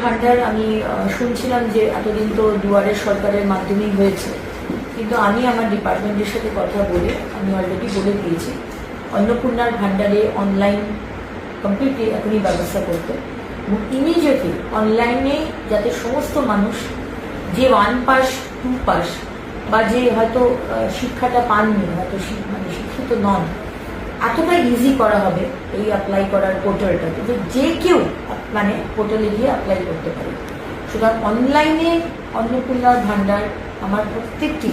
ভান্ডার আমি শুনছিলাম যে এতদিন তো দুয়ারের সরকারের মাধ্যমেই হয়েছে, কিন্তু আমি আমার ডিপার্টমেন্টের সাথে কথা বলে আমি অলরেডি বলে দিয়েছি অন্নপূর্ণার ভান্ডারে অনলাইন কমপ্লিটলি এখনই ব্যবস্থা করতে এবং ইমিডিয়েটলি অনলাইনে যাতে সমস্ত মানুষ যে 1 পাস 2 পাস বা যে হয়তো শিক্ষাটা পাননি, হয়তো মানে শিক্ষিত নন, এতটা ইজি করা হবে এই অ্যাপ্লাই করার পোর্টালটাতে যে কেউ মানে পোর্টালে গিয়ে অ্যাপ্লাই করতে পারে। সুতরাং অনলাইনে অন্নপূর্ণার ভান্ডার আমার প্রত্যেকটি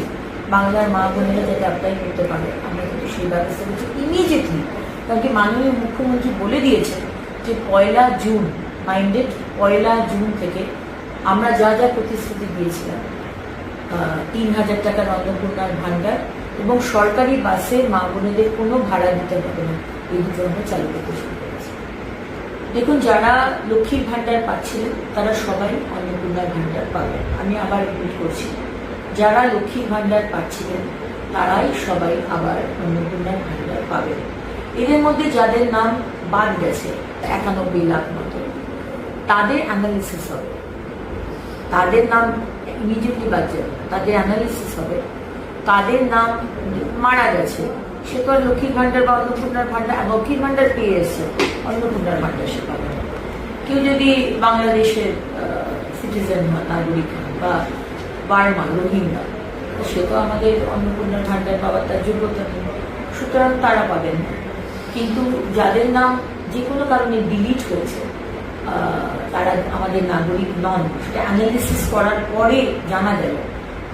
বাংলার মা বোনেরা যাতে অ্যাপ্লাই করতে পারে আমরা কিন্তু সেই ব্যবস্থা করছি ইমিডিয়েটলি। কারণ কি মাননীয় মুখ্যমন্ত্রী বলে দিয়েছেন যে 1 জুন মাইন্ডেড 1 জুন থেকে আমরা যা যা প্রতিশ্রুতি দিয়েছিলাম 3000 টাকার অন্নপূর্ণার ভান্ডার এবং সরকারি বাসে মা বোনেদের কোনো ভাড়া দিতে হবে না, এই দুটো আমরা চালু করতে শুরু করেছি। দেখুন, যারা লক্ষ্মীর ভান্ডার পাচ্ছিলেন তারা সবাই অন্নপূর্ণার ভান্ডার পাবেন। আমি আবার রিপিট করছি, যারা লক্ষ্মীর ভান্ডার পাচ্ছিলেন তারাই সবাই আবার অন্নপূর্ণার ভান্ডার পাবেন। এদের মধ্যে যাদের নাম বাদ গেছে 91 লাখ মতো, তাদের অ্যানালিসিস হবে, তাদের নাম ইমিডিয়েটলি বাদ যাবে, তাদের অ্যানালিসিস হবে। তাদের নাম মারা গেছে, সে তো আর লক্ষ্মীর ভান্ডার বা অন্নপূর্ণার ভান্ডার, লক্ষ্মীর ভান্ডার পেয়ে এসছে, অন্নপূর্ণার ভান্ডার সে পাবে না। কেউ যদি বাংলাদেশের সিটিজেন নাগরিক বা বার্মা রোহিঙ্গা, সে তো আমাদের অন্নপূর্ণার ভান্ডার পাওয়ার তার যোগ্যতা নেই, সুতরাং তারা পাবেন না। কিন্তু যাদের নাম যে কোনো কারণে ডিলিট হয়েছে, তারা আমাদের নাগরিক নন, সেটা অ্যানালিসিস করার পরে জানা গেল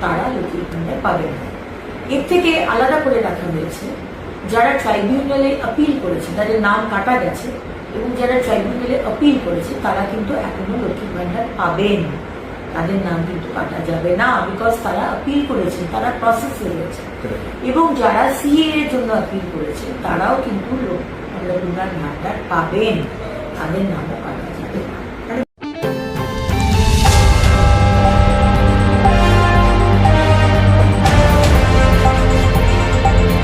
তারা লক্ষ্মীর ভান্ডার পাবেন না। এর থেকে আলাদা করে রাখা হয়েছে যারা ট্রাইব্যুনালে আপিল করেছে, তাদের নাম কাটা গেছে এবং যারা ট্রাইব্যুনালে আপিল করেছে তারা কিন্তু এখনো লক্ষ্মীর ভান্ডার পাবেন, তাদের নাম কিন্তু কাটা যাবে না, বিকজ তারা আপিল করেছে, তারা প্রসেসে রয়েছে। এবং যারা সিএ এর জন্য আপিল করেছে তারাও কিন্তু অন্নপূর্ণার ভান্ডার পাবেন, তাদের নামও কাটা